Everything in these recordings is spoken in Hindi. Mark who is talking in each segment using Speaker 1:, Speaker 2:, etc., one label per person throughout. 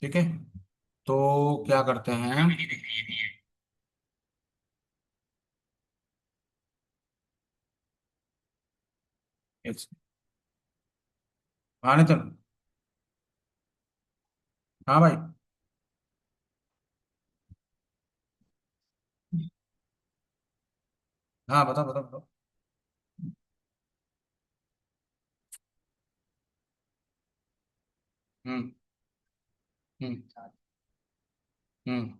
Speaker 1: ठीक है। तो क्या करते हैं। हाँ नहीं तो। हाँ भाई। हाँ बताओ बताओ बताओ। हम्म। हम्म। हम्म।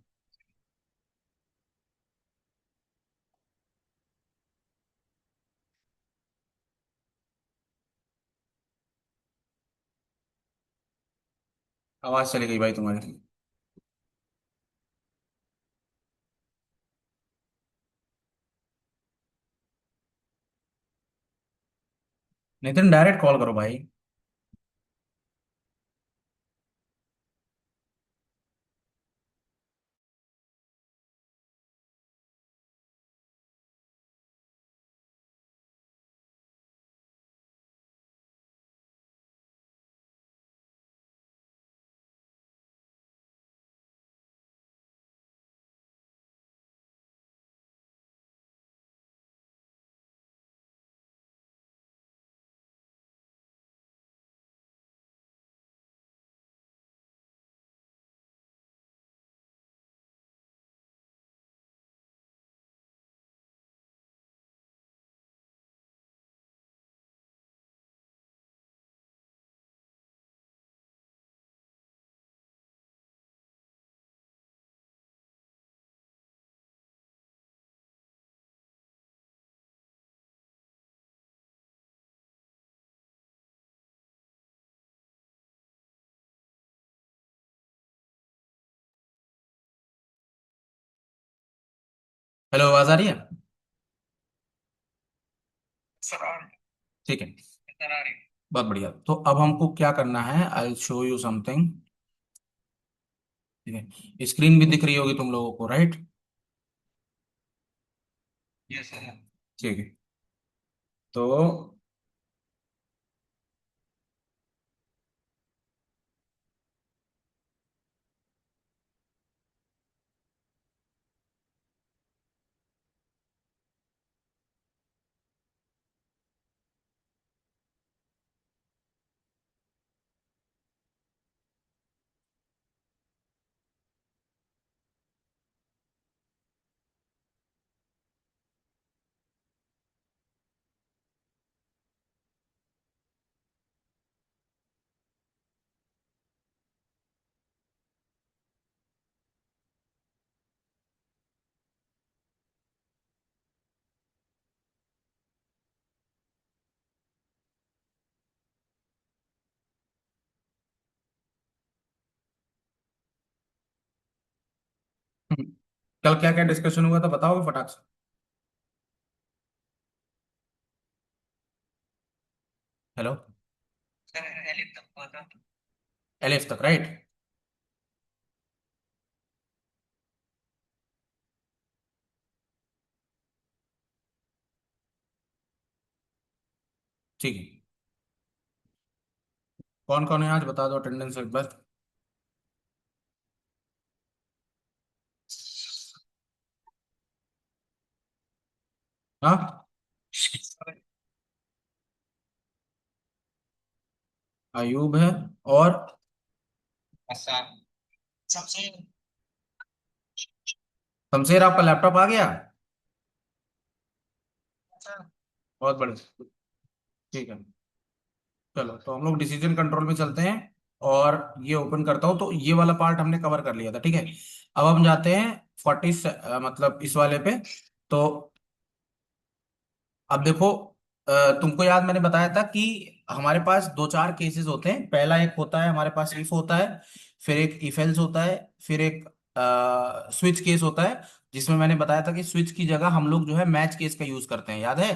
Speaker 1: आवाज चली गई भाई तुम्हारी। नितिन डायरेक्ट कॉल करो भाई। हेलो आवाज आ रही है। ठीक है। बहुत बढ़िया। तो अब हमको क्या करना है, आई शो यू समथिंग। ठीक है, स्क्रीन भी दिख रही होगी तुम लोगों को, राइट। Yes sir. ठीक है। तो कल क्या क्या डिस्कशन हुआ था बताओगे फटाक से। हेलो। सर एलिफ तक हुआ था। एलिफ तक, राइट। ठीक है। कौन कौन है आज बता दो अटेंडेंस एक बार। हाँ। अयूब है। और आसान। सबसे। शमशेर आपका लैपटॉप आ गया। बहुत बढ़िया। ठीक है। चलो तो हम लोग डिसीजन कंट्रोल में चलते हैं। और ये ओपन करता हूँ, तो ये वाला पार्ट हमने कवर कर लिया था, ठीक है। अब हम जाते हैं 40 मतलब इस वाले पे। तो अब देखो, तुमको याद मैंने बताया था कि हमारे पास दो चार केसेस होते हैं। पहला एक होता है हमारे पास इफ होता है, फिर एक इफ एल्स होता है, फिर एक स्विच केस होता है। जिसमें मैंने बताया था कि स्विच की जगह हम लोग जो है मैच केस का यूज करते हैं, याद है।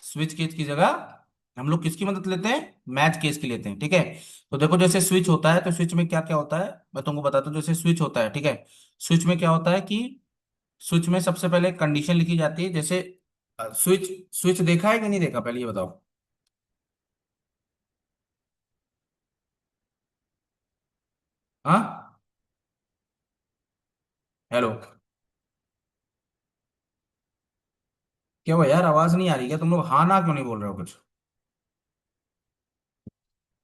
Speaker 1: स्विच केस की जगह हम लोग किसकी मदद लेते हैं, मैच केस की लेते हैं, ठीक है। तो देखो जैसे स्विच होता है तो स्विच में क्या क्या होता है, मैं तुमको बताता हूँ। जैसे स्विच होता है, ठीक है। स्विच में क्या होता है कि स्विच में सबसे पहले कंडीशन लिखी जाती है। जैसे स्विच स्विच देखा है कि नहीं देखा, पहले ये बताओ। हाँ। हेलो। क्या हुआ यार, आवाज नहीं आ रही क्या? तुम लोग हाँ ना क्यों नहीं बोल रहे हो कुछ?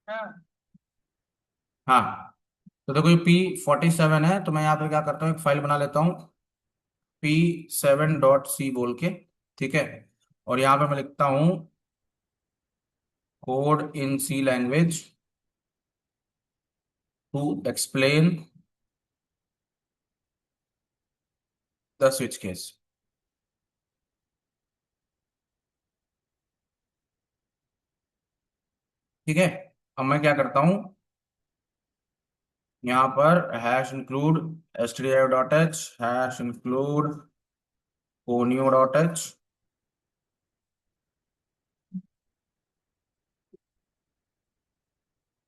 Speaker 1: हाँ। हाँ। तो देखो ये P47 है, तो मैं यहाँ पे क्या करता हूँ, एक फाइल बना लेता हूँ, P7.c बोल के। ठीक है। और यहाँ पे मैं लिखता हूँ code in C language to explain the switch case. ठीक है। अब मैं क्या करता हूँ, यहाँ पर hash include stdio.h, hash include conio.h,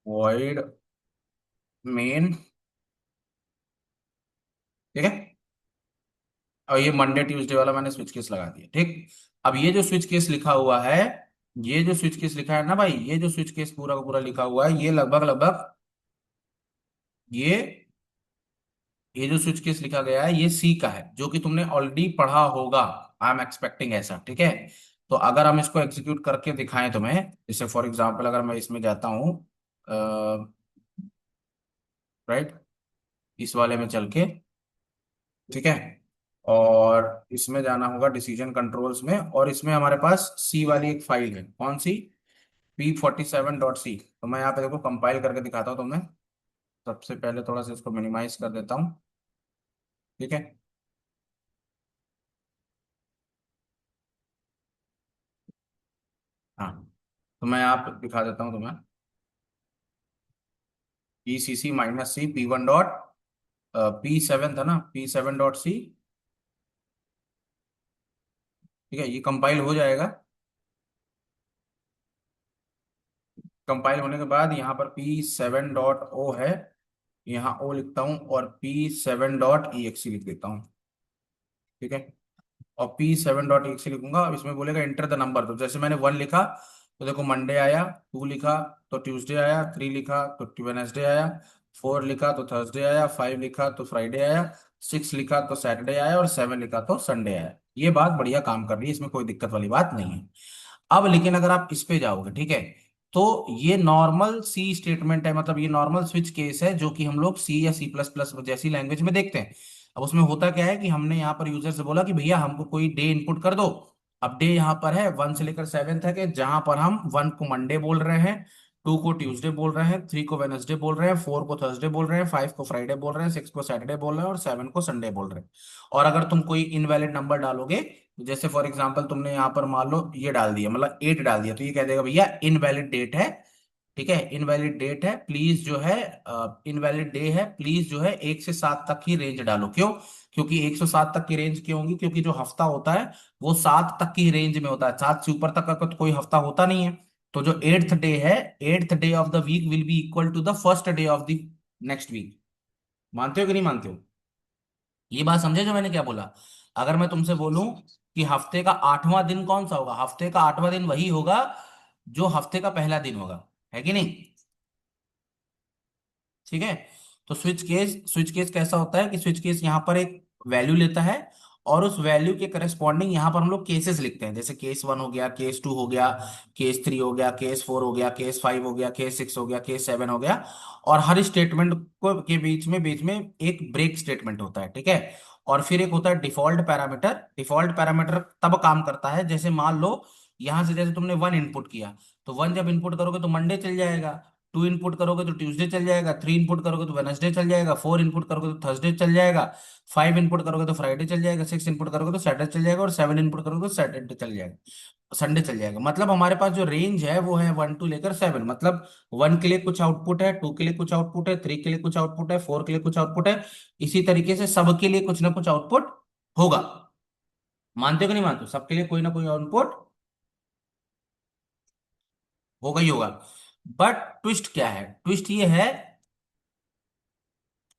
Speaker 1: void main। ठीक है। और ये मंडे ट्यूसडे वाला मैंने स्विच केस लगा दिया। ठीक। अब ये जो स्विच केस लिखा हुआ है, ये जो स्विच केस लिखा है ना भाई, ये जो स्विच केस पूरा का पूरा लिखा हुआ है, ये लगभग लगभग ये जो स्विच केस लिखा गया है ये सी का है, जो कि तुमने ऑलरेडी पढ़ा होगा। आई एम एक्सपेक्टिंग ऐसा। ठीक है। तो अगर हम इसको एग्जीक्यूट करके दिखाएं तुम्हें, जैसे फॉर एग्जांपल अगर मैं इसमें जाता हूँ, राइट, इस वाले में चल के, ठीक है, और इसमें जाना होगा डिसीजन कंट्रोल्स में, और इसमें हमारे पास सी वाली एक फाइल है, कौन सी, P47.c। तो मैं यहाँ पे देखो कंपाइल करके दिखाता हूँ तुम्हें। सबसे पहले थोड़ा सा इसको मिनिमाइज कर देता हूँ। ठीक है। हाँ। तो मैं यहाँ पे दिखा देता हूँ तुम्हें, ECC-C, P7 था ना, P7.c। ठीक है, ये कंपाइल हो जाएगा। कंपाइल होने के बाद यहाँ पर P7.o है, यहाँ ओ लिखता हूँ और P7.exe लिख देता हूँ। ठीक है। और P7.exe लिखूंगा। अब इसमें बोलेगा एंटर द नंबर, तो जैसे मैंने 1 लिखा तो देखो मंडे आया, 2 लिखा तो ट्यूसडे आया, 3 लिखा तो वेनेसडे आया, 4 लिखा तो थर्सडे आया, 5 लिखा तो फ्राइडे आया, 6 लिखा तो सैटरडे आया, और 7 लिखा तो संडे आया। ये बात बढ़िया काम कर रही है, इसमें कोई दिक्कत वाली बात नहीं है। अब लेकिन अगर आप इस पे जाओगे, ठीक है, तो ये नॉर्मल सी स्टेटमेंट है, मतलब ये नॉर्मल स्विच केस है जो कि हम लोग सी या C++ जैसी लैंग्वेज में देखते हैं। अब उसमें होता क्या है कि हमने यहाँ पर यूजर से बोला कि भैया हमको कोई डे इनपुट कर दो। अब डे यहाँ पर है 1 से लेकर 7 तक है, जहां पर हम 1 को मंडे बोल रहे हैं, 2 को ट्यूसडे बोल रहे हैं, 3 को वेनसडे बोल रहे हैं, 4 को थर्सडे बोल रहे हैं, 5 को फ्राइडे बोल रहे हैं, 6 को सैटरडे बोल रहे हैं, और 7 को संडे बोल रहे हैं। और अगर तुम कोई इनवैलिड नंबर डालोगे, जैसे फॉर एग्जांपल तुमने यहाँ पर मान लो ये डाल दिया, मतलब 8 डाल दिया, तो ये कह देगा भैया इनवैलिड डेट है। ठीक है, इनवैलिड डेट है, प्लीज जो है, इनवैलिड डे है, प्लीज जो है 1 से 7 तक की रेंज डालो। क्यों? क्योंकि 1 से 7 तक की रेंज क्यों होगी? क्योंकि जो हफ्ता होता है वो 7 तक की रेंज में होता है, 7 से ऊपर तक का तो कोई हफ्ता होता नहीं है। तो जो एट्थ डे है, eighth day of the week will be equal to the first day of the next week. मानते हो कि नहीं मानते हो? ये बात समझे जो मैंने क्या बोला? अगर मैं तुमसे बोलूं कि हफ्ते का 8वां दिन कौन सा होगा, हफ्ते का 8वां दिन वही होगा जो हफ्ते का पहला दिन होगा, है कि नहीं? ठीक है। तो स्विच केस कैसा होता है कि स्विच केस यहाँ पर एक वैल्यू लेता है, और उस वैल्यू के करस्पॉन्डिंग यहाँ पर हम लोग केसेस लिखते हैं, जैसे केस 1 हो गया, केस 2 हो गया, केस 3 हो गया, केस 4 हो गया, केस 5 हो गया, केस 6 हो गया, केस 7 हो गया। और हर स्टेटमेंट को के बीच में एक ब्रेक स्टेटमेंट होता है। ठीक है। और फिर एक होता है डिफॉल्ट पैरामीटर। डिफॉल्ट पैरामीटर तब काम करता है जैसे मान लो यहां से जैसे तुमने 1 इनपुट किया, तो 1 जब इनपुट करोगे तो मंडे चल जाएगा, 2 इनपुट करोगे तो ट्यूसडे चल जाएगा, 3 इनपुट करोगे तो वेनसडे चल जाएगा, 4 इनपुट करोगे तो थर्सडे चल जाएगा, 5 इनपुट करोगे तो फ्राइडे चल जाएगा, 6 इनपुट करोगे तो सैटरडे चल जाएगा, और 7 इनपुट करोगे तो सैटरडे चल जाएगा, संडे चल जाएगा। मतलब हमारे पास जो रेंज है वो है 1 टू लेकर 7। मतलब 1 के लिए कुछ आउटपुट है, 2 के लिए कुछ आउटपुट है, 3 के लिए कुछ आउटपुट है, 4 के लिए कुछ आउटपुट है। इसी तरीके से सबके लिए कुछ ना कुछ आउटपुट होगा। मानते हो कि नहीं मानते हो? सबके लिए कोई ना कोई आउटपुट होगा ही होगा। बट ट्विस्ट क्या है? ट्विस्ट ये है,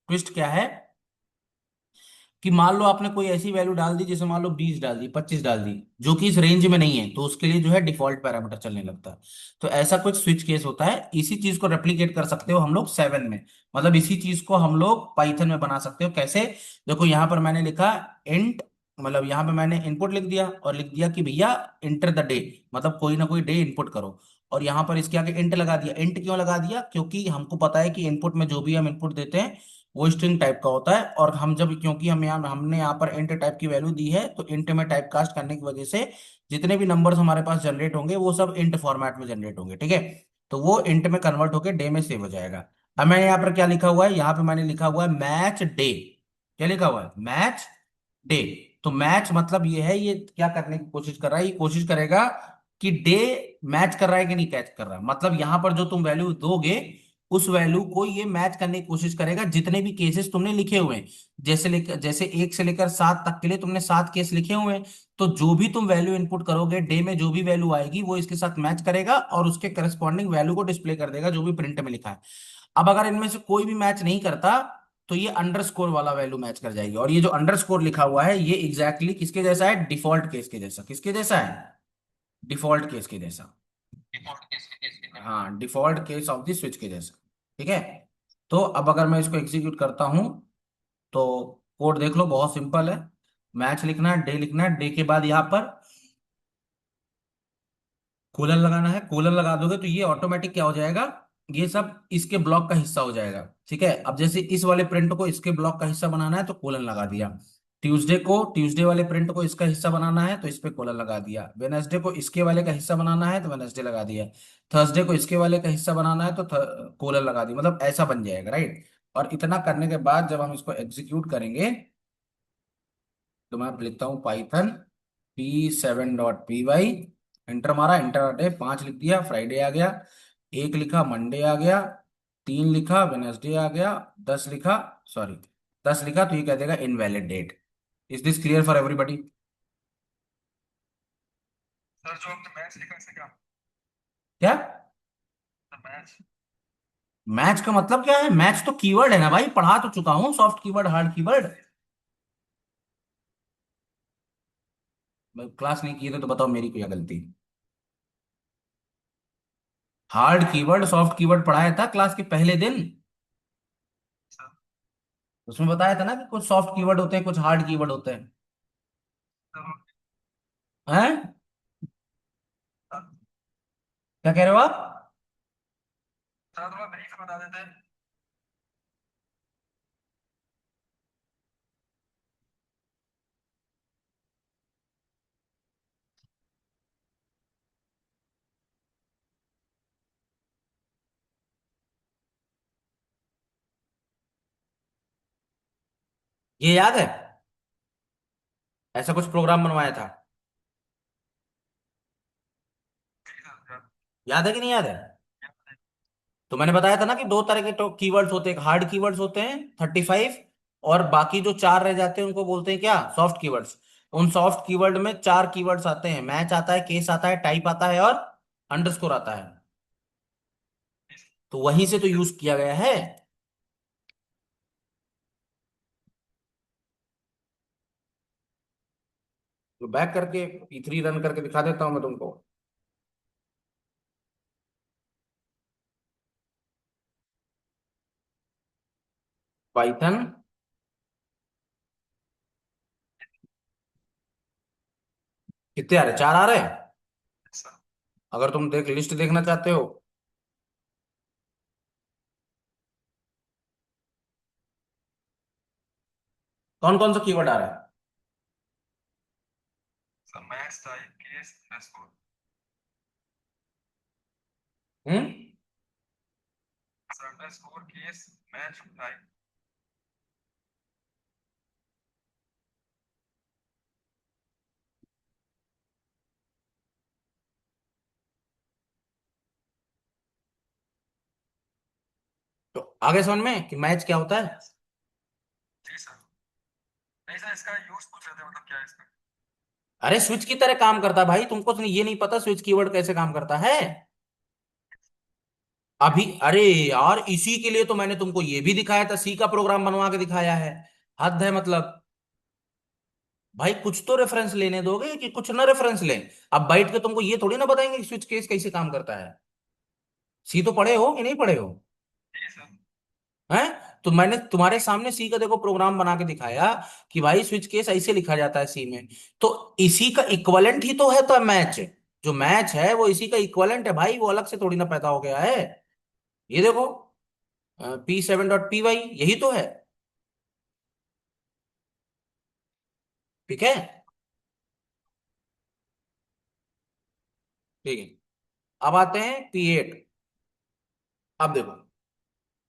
Speaker 1: ट्विस्ट क्या है कि मान लो आपने कोई ऐसी वैल्यू डाल दी, जैसे मान लो 20 डाल दी, 25 डाल दी, जो कि इस रेंज में नहीं है, तो उसके लिए जो है डिफॉल्ट पैरामीटर चलने लगता है। तो ऐसा कुछ स्विच केस होता है। इसी चीज को रेप्लिकेट कर सकते हो हम लोग 7 में। मतलब इसी चीज को हम लोग पाइथन में बना सकते हो। कैसे? देखो यहाँ पर मैंने लिखा इंट, मतलब यहाँ पे मैंने इनपुट लिख दिया और लिख दिया कि भैया इंटर द डे, मतलब कोई ना कोई डे इनपुट करो। और यहाँ पर इसके आगे इंट लगा दिया। इंट क्यों लगा दिया? क्योंकि हमको पता है कि इनपुट में जो भी हम इनपुट देते हैं वो स्ट्रिंग टाइप का होता है। और हम जब, क्योंकि हमने यहाँ पर इंट टाइप की वैल्यू दी है, तो इंट में टाइप कास्ट करने की वजह से जितने भी नंबर्स हमारे पास जनरेट होंगे वो सब इंट फॉर्मेट में जनरेट होंगे, ठीक है। तो वो इंट में कन्वर्ट होकर डे में सेव हो जाएगा। अब मैंने यहाँ पर क्या लिखा हुआ है? यहाँ पे मैंने लिखा हुआ है मैच डे। क्या लिखा हुआ है? Match day. तो मैच मतलब ये है, ये क्या करने की कोशिश कर रहा है? ये कोशिश करेगा कि डे मैच कर रहा है कि नहीं कैच कर रहा है। मतलब यहां पर जो तुम वैल्यू दोगे, उस वैल्यू को ये मैच करने की कोशिश करेगा जितने भी केसेस तुमने लिखे हुए हैं। जैसे 1 से लेकर 7 तक के लिए तुमने 7 केस लिखे हुए हैं। तो जो भी तुम वैल्यू इनपुट करोगे डे में, जो भी वैल्यू आएगी वो इसके साथ मैच करेगा और उसके करस्पॉन्डिंग वैल्यू को डिस्प्ले कर देगा जो भी प्रिंट में लिखा है। अब अगर इनमें से कोई भी मैच नहीं करता, तो ये अंडरस्कोर वाला वैल्यू मैच कर जाएगी। और ये जो अंडरस्कोर लिखा हुआ है, ये एग्जैक्टली exactly किसके जैसा है? डिफॉल्ट केस के जैसा। किसके जैसा है? डिफॉल्ट केस के जैसा। हाँ, default case of the switch के जैसा। ठीक है। तो अब अगर मैं इसको एग्जीक्यूट करता हूं, तो कोड देख लो, बहुत सिंपल है। मैच लिखना है, डे लिखना है, डे के बाद यहां पर कूलर लगाना है। कूलर लगा दोगे तो ये ऑटोमेटिक क्या हो जाएगा? ये सब इसके ब्लॉक का हिस्सा हो जाएगा। ठीक है। अब जैसे इस वाले प्रिंट को इसके ब्लॉक का हिस्सा बनाना है तो कोलन लगा दिया। ट्यूसडे को, ट्यूसडे वाले प्रिंट को इसका हिस्सा बनाना है तो इस पे कोलन लगा दिया। वेनसडे को इसके वाले का हिस्सा बनाना है तो वेनसडे लगा दिया। थर्सडे को इसके वाले का हिस्सा बनाना है तो कोलन लगा दिया। मतलब ऐसा बन जाएगा, राइट। और इतना करने के बाद जब हम इसको एग्जीक्यूट करेंगे, तो मैं लिखता हूँ पाइथन p7.py। एंटर मारा, इंटर डे 5 लिख दिया, फ्राइडे आ गया। 1 लिखा, मंडे आ गया। 3 लिखा, वेनसडे आ गया। 10 लिखा, सॉरी, 10 लिखा तो ये कह देगा invalid date. Is this clear for everybody?
Speaker 2: Sir जो हमने मैच लिखा इससे क्या?
Speaker 1: क्या?
Speaker 2: मैच।
Speaker 1: मैच का मतलब क्या है? मैच तो कीवर्ड है ना भाई, पढ़ा तो चुका हूँ, soft keyword, hard keyword. Class नहीं किए थे तो बताओ मेरी क्या गलती? हार्ड कीवर्ड सॉफ्ट कीवर्ड पढ़ाया था क्लास के पहले दिन।
Speaker 2: सर
Speaker 1: उसमें बताया था ना कि कुछ सॉफ्ट कीवर्ड होते हैं, कुछ हार्ड कीवर्ड होते हैं।
Speaker 2: सर
Speaker 1: हैं? क्या कह रहे हो आप?
Speaker 2: सर थोड़ा ब्रीफ बता देते हैं।
Speaker 1: ये याद है? ऐसा कुछ प्रोग्राम बनवाया था।
Speaker 2: ठीक है सर।
Speaker 1: याद है कि नहीं याद है? तो मैंने बताया था ना कि दो तरह के तो कीवर्ड्स होते हैं। एक हार्ड कीवर्ड्स होते हैं 35, और बाकी जो 4 रह जाते हैं उनको बोलते हैं क्या? Soft keywords. उन सॉफ्ट कीवर्ड में 4 कीवर्ड्स आते हैं। मैच आता है, केस आता है, टाइप आता है और अंडरस्कोर आता है। तो वहीं से तो यूज किया गया है। तो बैक करके P3 रन करके दिखा देता हूं मैं तुमको। पाइथन कितने आ रहे? 4 आ रहे हैं।
Speaker 2: सर
Speaker 1: अगर तुम लिस्ट देखना चाहते हो, कौन कौन सा कीवर्ड आ रहा है?
Speaker 2: Sir match type case underscore.
Speaker 1: हम्म।
Speaker 2: Sir underscore case match type.
Speaker 1: तो आगे समझ में कि मैच क्या होता है?
Speaker 2: जी सर। नहीं सर इसका यूज पूछ रहे थे, मतलब क्या है इसका?
Speaker 1: अरे स्विच की तरह काम करता है भाई। तुमको तो ये नहीं पता स्विच कीवर्ड कैसे काम करता है? अभी अरे यार, इसी के लिए तो मैंने तुमको ये भी दिखाया था, सी का प्रोग्राम बनवा के दिखाया है। हद है मतलब। भाई कुछ तो रेफरेंस लेने दोगे कि कुछ ना रेफरेंस लें। अब बैठ के तुमको ये थोड़ी ना बताएंगे कि स्विच केस कैसे काम करता है। सी तो पढ़े हो कि नहीं पढ़े हो?
Speaker 2: जी सर।
Speaker 1: हैं? तो मैंने तुम्हारे सामने सी का देखो प्रोग्राम बना के दिखाया कि भाई स्विच केस ऐसे लिखा जाता है सी में। तो इसी का इक्वलेंट ही तो है, तो मैच, जो मैच है वो इसी का इक्वलेंट है भाई, वो अलग से थोड़ी ना पैदा हो गया है। ये देखो, P7.py यही तो है। ठीक है। ठीक है। अब आते हैं P8। अब देखो,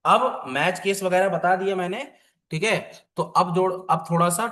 Speaker 1: अब मैच केस वगैरह बता दिया मैंने। ठीक है। तो अब जोड़, अब थोड़ा सा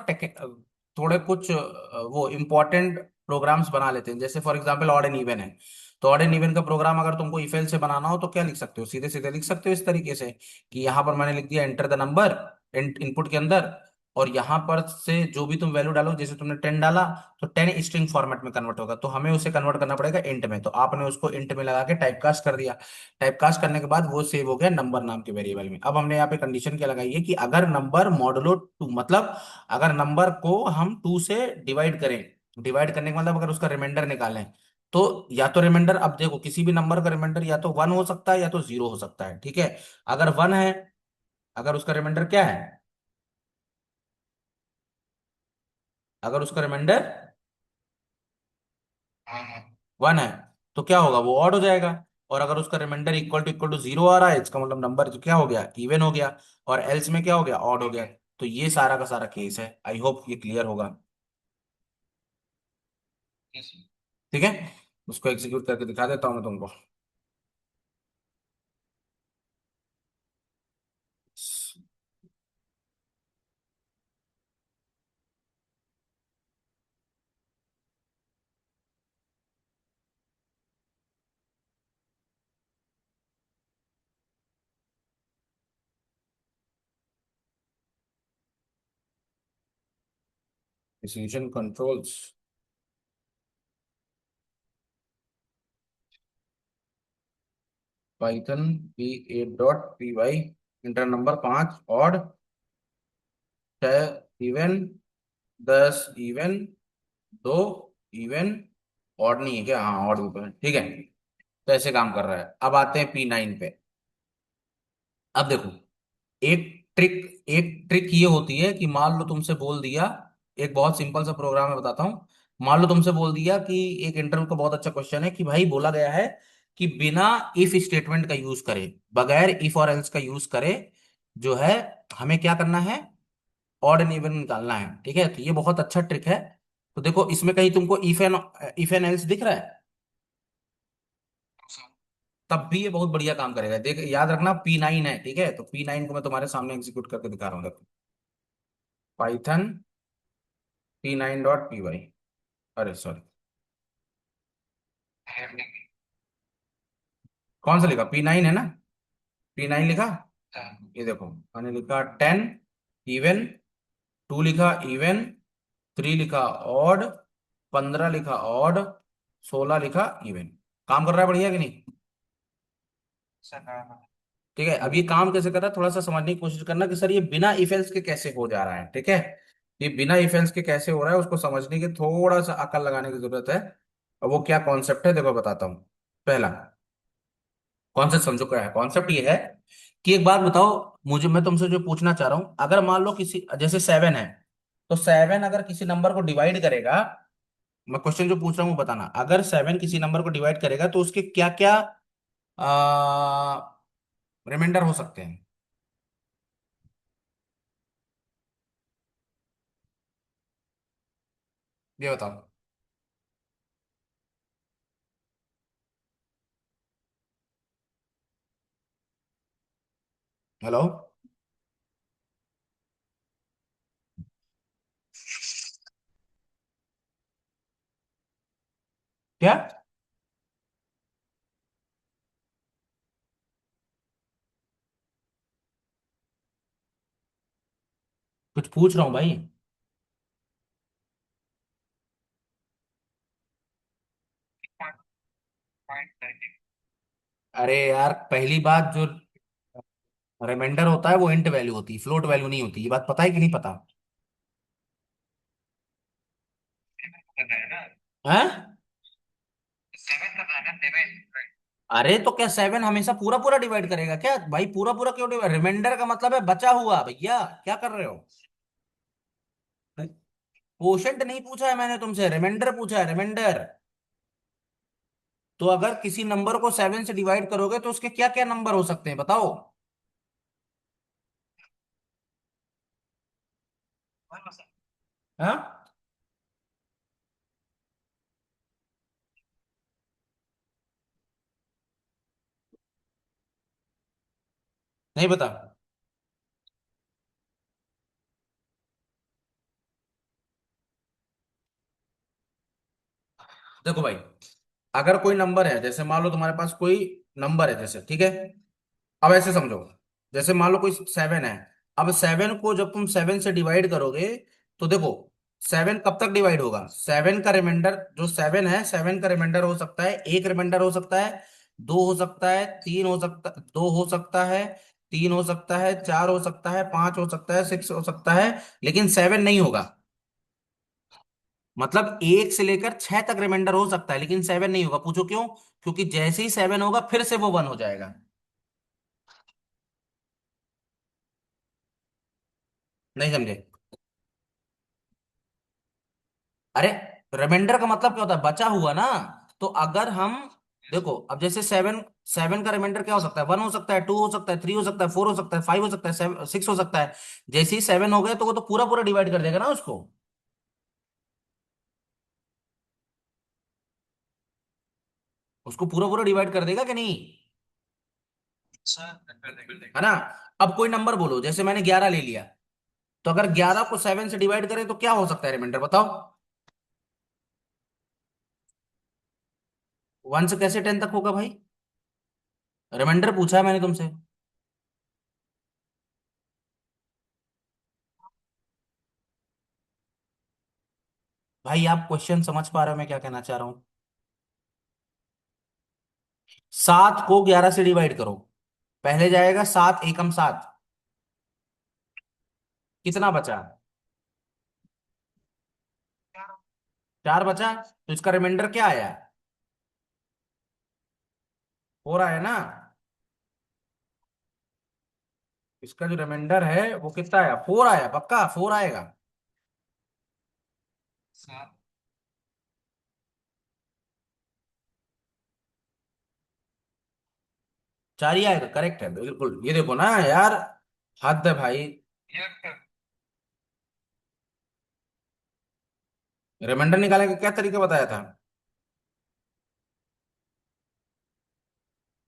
Speaker 1: थोड़े कुछ वो इंपॉर्टेंट प्रोग्राम्स बना लेते हैं। जैसे for example odd and even है। तो ऑड एंड इवन का प्रोग्राम अगर तुमको इफ एल्स से बनाना हो तो क्या लिख सकते हो, सीधे सीधे लिख सकते हो इस तरीके से कि यहां पर मैंने लिख दिया एंटर द नंबर इनपुट के अंदर, और यहां पर से जो भी तुम वैल्यू डालो, जैसे तुमने 10 डाला तो 10 स्ट्रिंग फॉर्मेट में कन्वर्ट होगा, तो हमें उसे कन्वर्ट करना पड़ेगा इंट में। तो आपने उसको इंट में लगा के टाइपकास्ट कर दिया। टाइपकास्ट करने के बाद वो सेव हो गया नंबर नाम के वेरिएबल में। अब हमने यहाँ पे कंडीशन क्या लगाई है कि अगर नंबर मॉडुलो 2, मतलब अगर नंबर को हम 2 से डिवाइड करें, डिवाइड करने का मतलब अगर उसका रिमाइंडर निकालें, तो या तो रिमाइंडर, अब देखो किसी भी नंबर का रिमाइंडर या तो 1 हो सकता है या तो 0 हो सकता है। ठीक है। अगर 1 है, अगर उसका रिमाइंडर क्या है, अगर उसका रिमाइंडर
Speaker 2: हाँ हाँ।
Speaker 1: 1 है तो क्या होगा, वो ऑड हो जाएगा। और अगर उसका रिमाइंडर इक्वल टू 0 आ रहा है, इसका मतलब नंबर जो क्या हो गया, इवन हो गया। और एल्स में क्या हो गया, ऑड हो गया। तो ये सारा का सारा केस है। आई होप ये क्लियर होगा।
Speaker 2: जी सर।
Speaker 1: ठीक है। उसको एग्जीक्यूट करके दिखा देता हूं मैं तुमको। Decision controls, Python P8.py, inter number 5 odd, 6 even, 10 even, 2 even, odd नहीं है क्या, हाँ ऑड ऊपर, ठीक है। तो ऐसे काम कर रहा है। अब आते हैं P9 पे। अब देखो, एक ट्रिक, एक ट्रिक ये होती है कि मान लो तुमसे बोल दिया, एक बहुत सिंपल सा प्रोग्राम है बताता हूँ। मान लो तुमसे बोल दिया कि एक इंटरव्यू का बहुत अच्छा क्वेश्चन है कि भाई बोला गया है कि बिना इफ स्टेटमेंट का यूज करे, बगैर इफ और एल्स का यूज करे, जो है हमें क्या करना है, ऑड एंड इवन निकालना है। ठीक है। तो ये बहुत अच्छा ट्रिक है। तो देखो इसमें कहीं तुमको इफ एंड एल्स दिख रहा है,
Speaker 2: सर।
Speaker 1: तब भी ये बहुत बढ़िया काम करेगा। देख याद रखना P9 है, ठीक है। तो P9 को मैं तुम्हारे सामने एग्जीक्यूट करके दिखा रहा हूँ, देखो। पाइथन P9.py, अरे सॉरी, कौन सा लिखा, P9 है ना, P9 लिखा। ये देखो मैंने लिखा 10 इवन, 2 लिखा इवन, 3 लिखा ऑड, 15 लिखा ऑड, 16 लिखा इवन। काम कर रहा है बढ़िया कि नहीं?
Speaker 2: सर हाँ हाँ।
Speaker 1: ठीक है। अब ये काम कैसे कर रहा है थोड़ा सा समझने की कोशिश करना कि सर ये बिना इफ एल्स के कैसे हो जा रहा है। ठीक है। ये बिना इफ एल्स के कैसे हो रहा है उसको समझने की थोड़ा सा अकल लगाने की जरूरत है। अब वो क्या कॉन्सेप्ट है देखो बताता हूँ। पहला कॉन्सेप्ट समझो, क्या है कॉन्सेप्ट, ये है कि एक बात बताओ, मुझे, मैं तुमसे जो पूछना चाह रहा हूं, अगर मान लो किसी, जैसे 7 है, तो 7 अगर किसी नंबर को डिवाइड करेगा, मैं क्वेश्चन जो पूछ रहा हूँ वो बताना, अगर 7 किसी नंबर को डिवाइड करेगा तो उसके क्या क्या रिमाइंडर हो सकते हैं, ये बताओ। हेलो। क्या? कुछ पूछ रहा हूँ भाई। अरे यार पहली बात, जो रिमाइंडर होता है वो इंट वैल्यू होती है, फ्लोट वैल्यू नहीं होती, ये बात पता है कि नहीं पता? हैं?
Speaker 2: सेवन करना है ना, सेवन।
Speaker 1: अरे तो क्या सेवन हमेशा पूरा पूरा डिवाइड करेगा क्या भाई? पूरा पूरा क्यों डिवाइड? रिमाइंडर का मतलब है बचा हुआ भैया, क्या कर रहे हो? कोशेंट नहीं पूछा है मैंने तुमसे, रिमाइंडर पूछा है, रिमाइंडर। तो अगर किसी नंबर को सेवन से डिवाइड करोगे तो उसके क्या क्या नंबर हो सकते हैं बताओ? हाँ, नहीं बता। देखो भाई, अगर कोई नंबर है, जैसे मान लो तुम्हारे पास कोई नंबर है जैसे, ठीक है। अब ऐसे समझो, जैसे मान लो कोई सेवन है। अब सेवन को जब तुम सेवन से डिवाइड करोगे, तो देखो, सेवन कब तक डिवाइड होगा? सेवन का रिमाइंडर जो सेवन है, सेवन का रिमाइंडर हो सकता है, एक रिमाइंडर हो सकता है, दो हो सकता है, तीन हो सकता, दो हो सकता है, तीन हो सकता है, चार हो सकता है, पांच हो सकता है, सिक्स हो सकता है, लेकिन सेवन नहीं होगा। मतलब एक से लेकर छह तक रिमाइंडर हो सकता है, लेकिन सेवन नहीं होगा। पूछो क्यों? क्योंकि जैसे ही सेवन होगा फिर से वो वन हो जाएगा। नहीं समझे? अरे, रिमाइंडर का मतलब क्या होता है? बचा हुआ ना। तो अगर हम, देखो अब जैसे सेवन, सेवन का रिमाइंडर क्या हो सकता है? वन हो सकता है, टू हो सकता है, थ्री हो सकता है, फोर हो सकता है, फाइव हो सकता है, सिक्स हो सकता है। जैसे ही सेवन हो गए तो वो तो पूरा पूरा डिवाइड कर देगा ना उसको। उसको पूरा पूरा डिवाइड कर देगा कि नहीं?
Speaker 2: अच्छा, कर दे कर दे।
Speaker 1: है ना? अब कोई नंबर बोलो, जैसे मैंने 11 ले लिया। तो अगर 11 को सेवन से डिवाइड करें तो क्या हो सकता है रिमाइंडर बताओ? वन से कैसे टेन तक होगा भाई? रिमाइंडर पूछा है मैंने तुमसे। भाई आप क्वेश्चन समझ पा रहे हो मैं क्या कहना चाह रहा हूं? सात को 11 से डिवाइड करो, पहले जाएगा सात एकम सात, कितना बचा? चार बचा। तो इसका रिमाइंडर क्या आया? फोर आया ना? इसका जो रिमाइंडर है वो कितना आया? फोर आया, पक्का फोर आएगा।
Speaker 2: सात।
Speaker 1: चार ही आएगा, करेक्ट है बिल्कुल। ये देखो ना यार, हद है भाई।
Speaker 2: ये
Speaker 1: रिमाइंडर निकालने का क्या तरीका बताया था?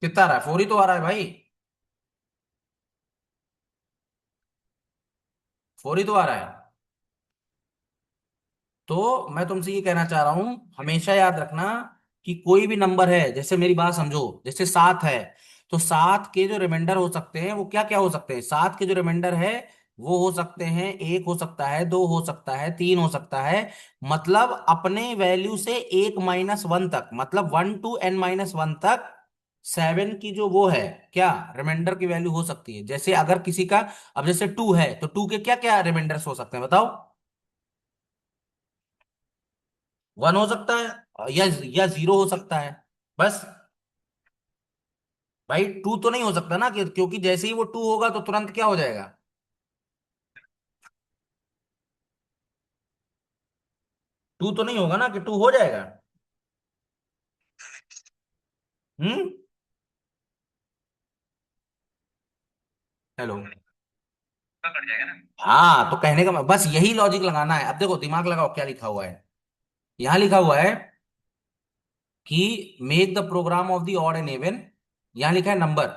Speaker 1: कितना आ रहा है? फोर ही तो आ रहा है भाई। फोर ही तो आ रहा है। तो मैं तुमसे ये कहना चाह रहा हूं, हमेशा याद रखना कि कोई भी नंबर है, जैसे मेरी बात समझो, जैसे सात है, तो सात के जो रिमाइंडर हो सकते हैं वो क्या क्या हो सकते हैं? सात के जो रिमाइंडर है वो हो सकते हैं, एक हो सकता है, दो हो सकता है, तीन हो सकता है। मतलब अपने वैल्यू से एक माइनस वन तक, मतलब one to n minus one तक सेवन की जो वो है, क्या रिमाइंडर की वैल्यू हो सकती है। जैसे अगर किसी का, अब जैसे टू है तो टू के क्या क्या रिमाइंडर्स हो सकते हैं बताओ? वन हो सकता है, या जीरो हो सकता है, बस। भाई टू तो नहीं हो सकता ना, क्योंकि जैसे ही वो टू होगा तो तुरंत क्या हो जाएगा? टू तो नहीं होगा ना कि टू हो जाएगा। हम्म। हेलो।
Speaker 2: कट जाएगा ना।
Speaker 1: हाँ, तो कहने का बस यही लॉजिक लगाना है। अब देखो, दिमाग लगाओ क्या लिखा हुआ है। यहां लिखा हुआ है कि make the program of the odd and even. यहां लिखा है नंबर।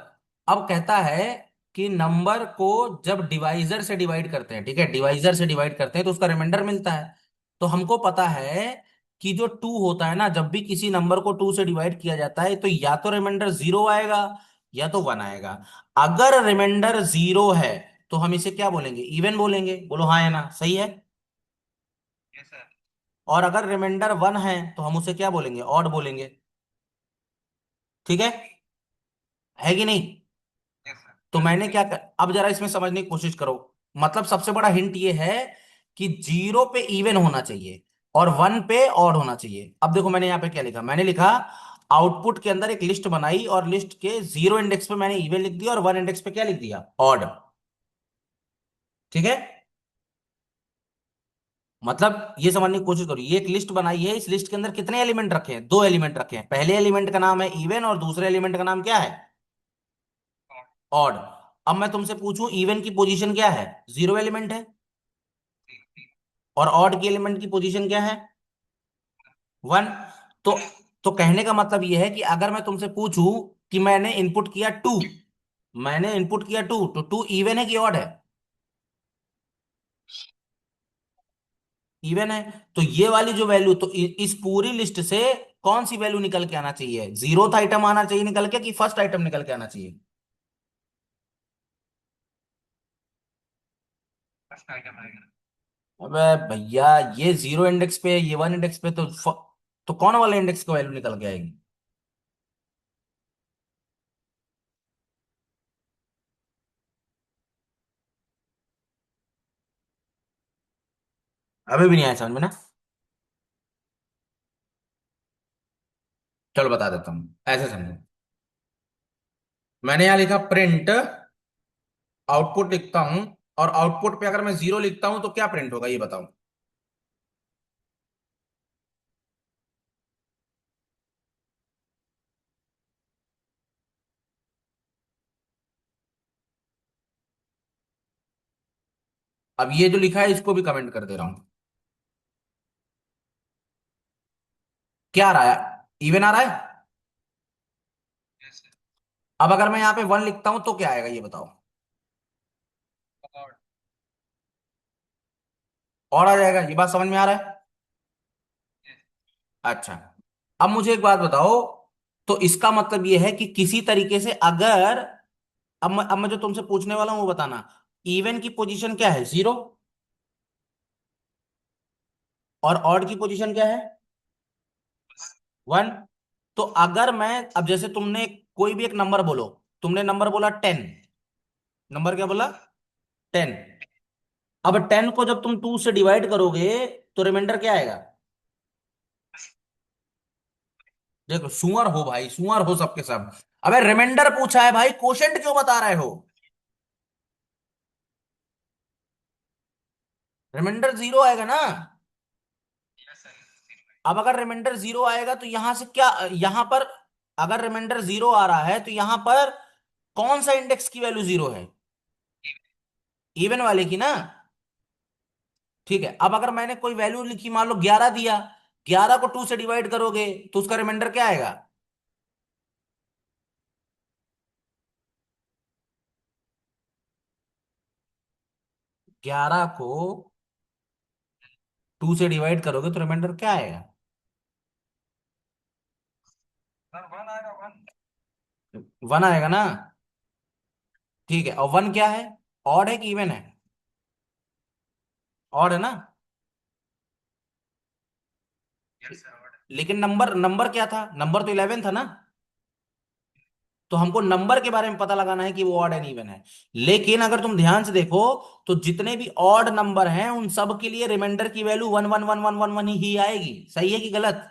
Speaker 1: अब कहता है कि नंबर को जब डिवाइजर से डिवाइड करते हैं, ठीक है, डिवाइजर से डिवाइड करते हैं तो उसका रिमाइंडर मिलता है। तो हमको पता है कि जो टू होता है ना, जब भी किसी नंबर को टू से डिवाइड किया जाता है तो या तो रिमाइंडर जीरो आएगा या तो वन आएगा। अगर रिमाइंडर जीरो है तो हम इसे क्या बोलेंगे? इवन बोलेंगे। बोलो हाँ या ना, सही है?
Speaker 2: Yes sir.
Speaker 1: और अगर रिमाइंडर वन है तो हम उसे क्या बोलेंगे? ऑड बोलेंगे। ठीक है? है कि नहीं?
Speaker 2: Yes sir.
Speaker 1: तो मैंने क्या कर, अब जरा इसमें समझने की कोशिश करो। मतलब सबसे बड़ा हिंट ये है कि जीरो पे इवन होना चाहिए। और 1 पे ऑड होना चाहिए। अब देखो मैंने यहाँ पे क्या लिखा, मैंने लिखा आउटपुट के अंदर एक लिस्ट बनाई और लिस्ट के 0 इंडेक्स पे मैंने इवन लिख दिया और 1 इंडेक्स पे क्या लिख दिया, ऑड। ठीक है, मतलब ये समझने की कोशिश करो, ये एक लिस्ट बनाई है, इस लिस्ट के अंदर कितने एलिमेंट रखे हैं, 2 एलिमेंट रखे हैं। पहले एलिमेंट का नाम है इवन और दूसरे एलिमेंट का नाम क्या है, ऑड। अब मैं तुमसे पूछूं इवन की पोजीशन क्या है, 0 एलिमेंट है, और ऑड की एलिमेंट की पोजीशन क्या है, 1। तो तो कहने का मतलब ये है कि अगर मैं तुमसे पूछूं कि मैंने इनपुट किया 2, मैंने इनपुट किया 2, तो 2 इवन है कि ऑड है, इवन है। तो ये वाली जो वैल्यू, तो इस पूरी लिस्ट से कौन सी वैल्यू निकल के आना चाहिए, 0th आइटम आना चाहिए निकल के कि फर्स्ट आइटम निकल के आना चाहिए।
Speaker 2: फर्स्ट आइटम रहेगा।
Speaker 1: अबे भैया, ये 0 इंडेक्स पे, ये 1 इंडेक्स पे, तो कौन वाले इंडेक्स की वैल्यू निकल के आएगी। अभी भी नहीं आया समझ में ना। चलो बता देता हूँ, ऐसे समझो। मैंने यहां लिखा प्रिंट, आउटपुट लिखता हूं, और आउटपुट पे अगर मैं 0 लिखता हूं तो क्या प्रिंट होगा ये बताओ। अब ये जो लिखा है इसको भी कमेंट कर दे रहा हूं। क्या आ रहा है, इवन आ रहा है।
Speaker 2: यस।
Speaker 1: अब अगर मैं यहाँ पे 1 लिखता हूं तो क्या आएगा ये बताओ।
Speaker 2: और
Speaker 1: और आ जाएगा, ये बात समझ में आ रहा है। अच्छा, अब मुझे एक बात बताओ, तो इसका मतलब ये है कि किसी तरीके से अगर, अब मैं जो तुमसे पूछने वाला हूं वो बताना, इवन की पोजीशन क्या है, 0, और ऑड की पोजीशन क्या है, 1। तो अगर मैं, अब जैसे तुमने कोई भी एक नंबर बोलो, तुमने नंबर बोला 10, नंबर क्या बोला, 10। अब 10 को जब तुम 2 से डिवाइड करोगे तो रिमाइंडर क्या आएगा। देखो सुअर हो भाई, सुअर हो सबके सब। अबे रिमाइंडर पूछा है भाई, कोशेंट क्यों बता रहे हो। रिमाइंडर 0 आएगा ना।
Speaker 2: Yes sir.
Speaker 1: अब अगर रिमाइंडर 0 आएगा तो यहां से क्या, यहां पर अगर रिमाइंडर 0 आ रहा है तो यहां पर कौन सा इंडेक्स की वैल्यू 0 है, इवन वाले की ना। ठीक है, अब अगर मैंने कोई वैल्यू लिखी, मान लो 11 दिया, 11 को 2 से डिवाइड करोगे तो उसका रिमाइंडर क्या आएगा। 11 को 2 से डिवाइड करोगे तो रिमाइंडर क्या आएगा,
Speaker 2: 1 आएगा 1।
Speaker 1: 1 आएगा ना। ठीक है, और 1 क्या है, ऑड है कि इवन है, ऑड है ना।
Speaker 2: Yes sir. और
Speaker 1: लेकिन नंबर नंबर क्या था, नंबर तो 11 था ना। तो हमको नंबर के बारे में पता लगाना है कि वो ऑड एंड इवन है। लेकिन अगर तुम ध्यान से देखो तो जितने भी ऑड नंबर हैं उन सब के लिए रिमाइंडर की वैल्यू 1 1 1 1 1 1 ही आएगी, सही है कि गलत।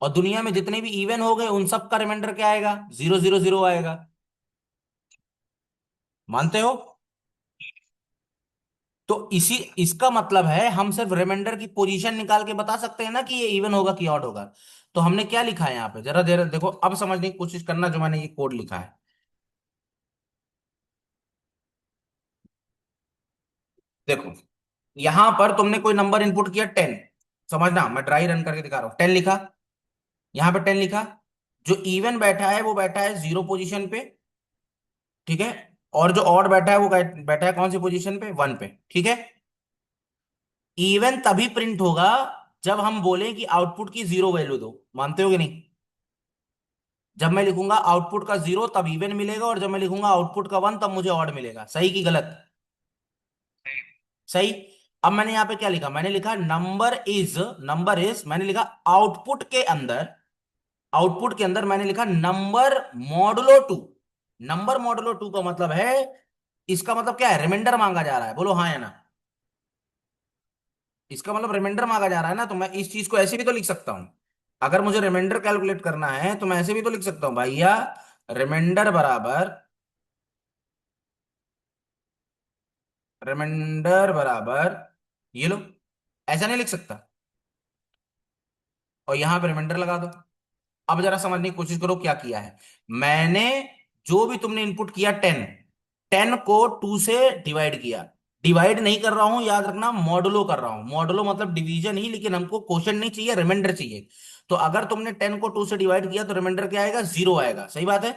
Speaker 1: और दुनिया में जितने भी इवन हो गए उन सब का रिमाइंडर क्या आएगा, 0 0 0 आएगा। मानते हो। तो इसी इसका मतलब है हम सिर्फ रिमाइंडर की पोजीशन निकाल के बता सकते हैं ना कि ये इवन होगा कि ऑड होगा। तो हमने क्या लिखा है यहाँ पे, जरा देर देखो, अब समझने की कोशिश करना जो मैंने ये कोड लिखा है। देखो, यहां पर तुमने कोई नंबर इनपुट किया 10, समझना मैं ड्राई रन करके दिखा रहा हूं, 10 लिखा, यहां पे 10 लिखा। जो इवन बैठा है वो बैठा है 0 पोजीशन पे, ठीक है। और जो ऑड बैठा है वो बैठा है कौन सी पोजीशन पे, 1 पे, ठीक है। इवन तभी प्रिंट होगा जब हम बोलें कि आउटपुट की 0 वैल्यू दो, मानते हो कि नहीं। जब मैं लिखूंगा आउटपुट का 0 तब इवन मिलेगा, और जब मैं लिखूंगा आउटपुट का 1 तब मुझे ऑड मिलेगा, सही कि गलत। सही। अब मैंने यहां पे क्या लिखा, मैंने लिखा नंबर इज मैंने लिखा आउटपुट के अंदर मैंने लिखा नंबर मॉडुलो 2। नंबर मॉडुलो 2 का मतलब है इसका मतलब क्या है, रिमाइंडर मांगा जा रहा है, बोलो हाँ या ना। इसका मतलब रिमाइंडर मांगा जा रहा है ना, तो मैं इस चीज को ऐसे भी तो लिख सकता हूं। अगर मुझे रिमाइंडर कैलकुलेट करना है तो मैं ऐसे भी तो लिख सकता हूँ भैया, रिमाइंडर बराबर, रिमाइंडर बराबर ये लो, ऐसा नहीं लिख सकता, और यहां पे रिमाइंडर लगा दो। अब जरा समझने की कोशिश करो क्या किया है मैंने। जो भी तुमने इनपुट किया 10, 10 को 2 से डिवाइड किया। डिवाइड नहीं कर रहा हूं, याद रखना, मॉडुलो कर रहा हूं। मॉडुलो मतलब डिवीजन ही, लेकिन हमको क्वोशिएंट नहीं चाहिए, रिमाइंडर चाहिए। तो अगर तुमने 10 को 2 से डिवाइड किया तो रिमाइंडर क्या आएगा, 0 आएगा, सही बात है।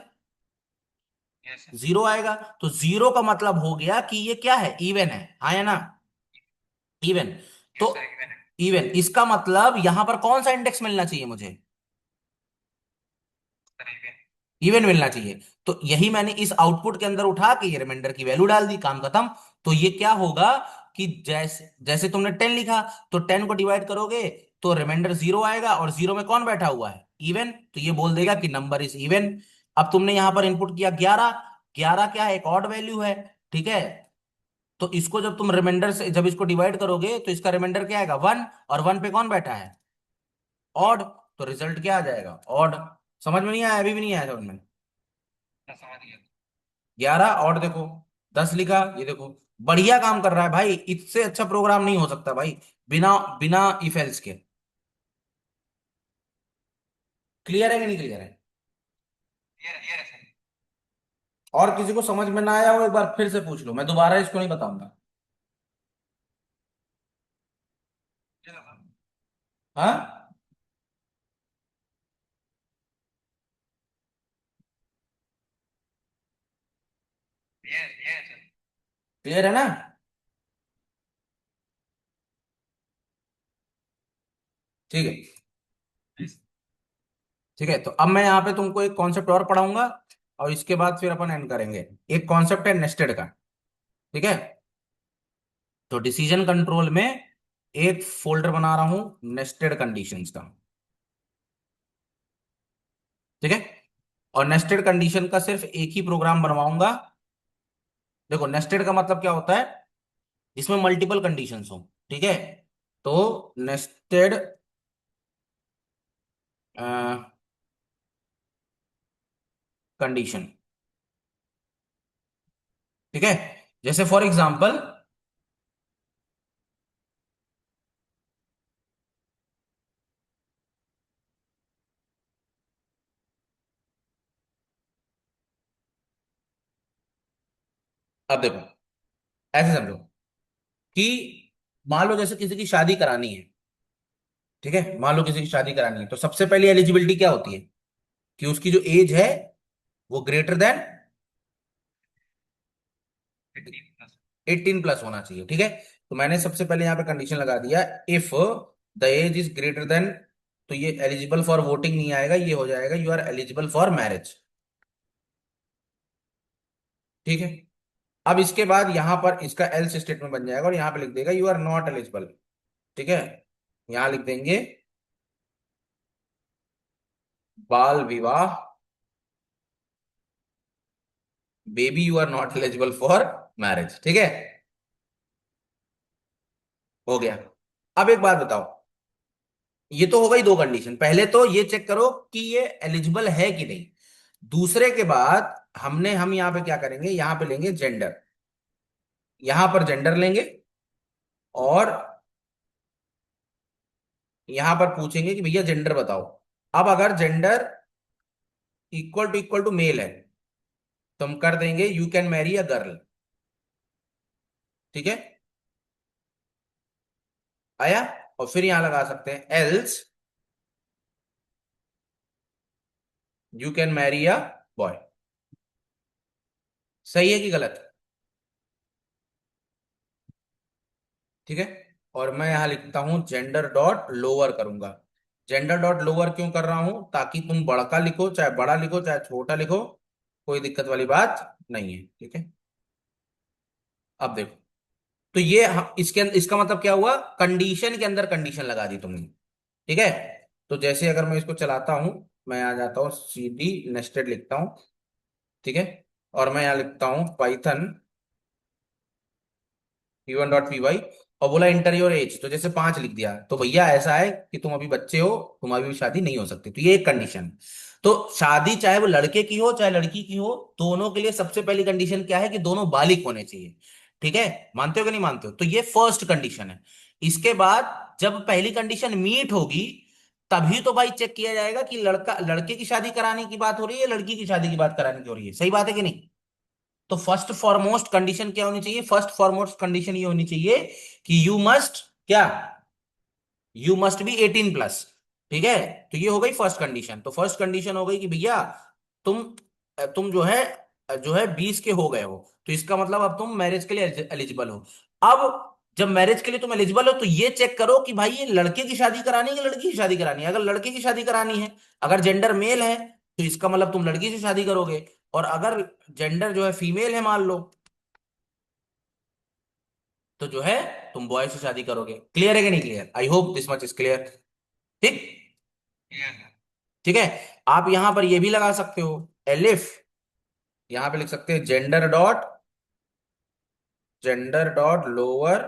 Speaker 2: Yes yes.
Speaker 1: 0 आएगा, तो 0 का मतलब हो गया कि ये क्या है, इवन है, हाँ या ना। इवन। तो
Speaker 2: यस सर इवन है।
Speaker 1: इवन इसका मतलब यहां पर कौन सा इंडेक्स मिलना चाहिए मुझे,
Speaker 2: सर इवन।
Speaker 1: इवन मिलना चाहिए। तो यही मैंने इस आउटपुट के अंदर उठा के ये रिमाइंडर की वैल्यू डाल दी, काम खत्म। तो ये क्या होगा कि जैसे जैसे तुमने 10 लिखा, तो 10 को डिवाइड करोगे तो रिमाइंडर 0 आएगा, और 0 में कौन बैठा हुआ है, इवन, तो ये बोल देगा कि नंबर इज इवन। अब तुमने यहां पर इनपुट किया 11, 11 क्या है, एक ऑड वैल्यू है, ठीक है। तो इसको जब तुम रिमाइंडर से जब इसको डिवाइड करोगे तो इसका रिमाइंडर क्या आएगा, 1, और 1 पे कौन बैठा है, ऑड। तो रिजल्ट क्या आ जाएगा, ऑड। समझ में नहीं आया, अभी भी नहीं आया समझ में।
Speaker 2: सर समझ गया।
Speaker 1: 11 और देखो, 10 लिखा, ये देखो, बढ़िया काम कर रहा है भाई, इससे अच्छा प्रोग्राम नहीं हो सकता भाई, बिना बिना इफ एल्स के। क्लियर है कि नहीं क्लियर है।
Speaker 2: ये है सर।
Speaker 1: और किसी को समझ में ना आया हो एक बार फिर से पूछ लो, मैं दोबारा इसको नहीं बताऊंगा।
Speaker 2: ये सर।
Speaker 1: हाँ,
Speaker 2: ये है सर।
Speaker 1: क्लियर है ना। ठीक है।
Speaker 2: यस।
Speaker 1: ठीक है, तो अब मैं यहाँ पे तुमको एक कॉन्सेप्ट और पढ़ाऊंगा, और इसके बाद फिर अपन एंड करेंगे। एक कॉन्सेप्ट है नेस्टेड का, ठीक है। तो डिसीजन कंट्रोल में एक फोल्डर बना रहा हूं नेस्टेड कंडीशंस का, ठीक है। और नेस्टेड कंडीशन का सिर्फ एक ही प्रोग्राम बनवाऊंगा। देखो नेस्टेड का मतलब क्या होता है, जिसमें मल्टीपल कंडीशंस हो, ठीक है। तो नेस्टेड कंडीशन, ठीक है। जैसे फॉर एग्जांपल, अब देखो, ऐसे समझो कि मान लो जैसे किसी की शादी करानी है, ठीक है, मान लो किसी की शादी करानी है, तो सबसे पहले एलिजिबिलिटी क्या होती है, कि उसकी जो एज है वो ग्रेटर देन
Speaker 2: 15 प्लस।
Speaker 1: 18 प्लस होना चाहिए, ठीक है। तो मैंने सबसे पहले यहाँ पे कंडीशन लगा दिया, if the age is greater than, तो ये एलिजिबल फॉर वोटिंग नहीं आएगा, ये हो जाएगा you are eligible for marriage, ठीक है। अब इसके बाद यहां पर इसका एल्स स्टेटमेंट बन जाएगा, और यहां पे लिख देगा यू आर नॉट एलिजिबल, ठीक है। यहां लिख देंगे बाल विवाह, baby you are not eligible for marriage, ठीक है। हो गया। अब एक बात बताओ, ये तो हो गई दो कंडीशन, पहले तो ये चेक करो कि ये एलिजिबल है कि नहीं। दूसरे के बाद हम यहां पे क्या करेंगे, यहां पे लेंगे जेंडर, यहां पर जेंडर लेंगे, और यहां पर पूछेंगे कि भैया जेंडर बताओ। अब अगर जेंडर इक्वल टू मेल है, तो हम कर देंगे you can marry a girl, ठीक है, आया। और फिर यहां लगा सकते हैं else you can marry a boy. सही है कि गलत, ठीक है। और मैं यहां लिखता हूं जेंडर डॉट लोअर करूंगा। जेंडर डॉट लोअर क्यों कर रहा हूं, ताकि तुम बड़का लिखो चाहे बड़ा लिखो चाहे छोटा लिखो, कोई दिक्कत वाली बात नहीं है, ठीक है। अब देखो, तो ये इसके अंदर इसका मतलब क्या हुआ, कंडीशन के अंदर कंडीशन लगा दी तुमने, ठीक है। तो जैसे अगर मैं इसको चलाता हूं, मैं आ जाता हूं सी डी नेस्टेड लिखता हूं, ठीक है। और मैं यहां लिखता हूं पाइथन P1.py, और बोला इंटर योर एज, तो जैसे 5 लिख दिया, तो भैया ऐसा है कि तुम अभी बच्चे हो, तुम्हारी भी शादी नहीं हो सकती, तो ये एक कंडीशन है। तो शादी चाहे वो लड़के की हो चाहे लड़की की हो, दोनों के लिए सबसे पहली कंडीशन क्या है कि दोनों बालिग होने चाहिए। ठीक है, मानते हो कि नहीं मानते हो? तो ये फर्स्ट कंडीशन है। इसके बाद जब पहली कंडीशन मीट होगी, तभी तो भाई चेक किया जाएगा कि लड़का लड़के की शादी कराने की बात हो रही है, लड़की की शादी की बात कराने की हो रही है। सही बात है कि नहीं? तो फर्स्ट फॉरमोस्ट कंडीशन क्या होनी चाहिए? फर्स्ट फॉरमोस्ट कंडीशन ये होनी चाहिए कि यू मस्ट क्या, यू मस्ट बी 18+। ठीक है, तो ये हो गई फर्स्ट कंडीशन। तो फर्स्ट कंडीशन हो गई कि भैया तुम तुम जो है 20 के हो गए हो, तो इसका मतलब अब तुम मैरिज के लिए एलिजिबल हो। अब जब मैरिज के लिए तुम एलिजिबल हो, तो ये चेक करो कि भाई ये लड़के की शादी करानी है कि लड़की की शादी करानी है। अगर लड़के की शादी करानी है, अगर जेंडर मेल है, तो इसका मतलब तुम लड़की से शादी करोगे। और अगर जेंडर जो है फीमेल है मान लो, तो जो है तुम बॉय से शादी करोगे। क्लियर है कि नहीं clear? I hope this much is clear. ठीक।
Speaker 2: क्लियर है।
Speaker 1: ठीक है, आप यहां पर ये भी लगा सकते हो, एलिफ, यहां पे लिख सकते हैं gender dot lower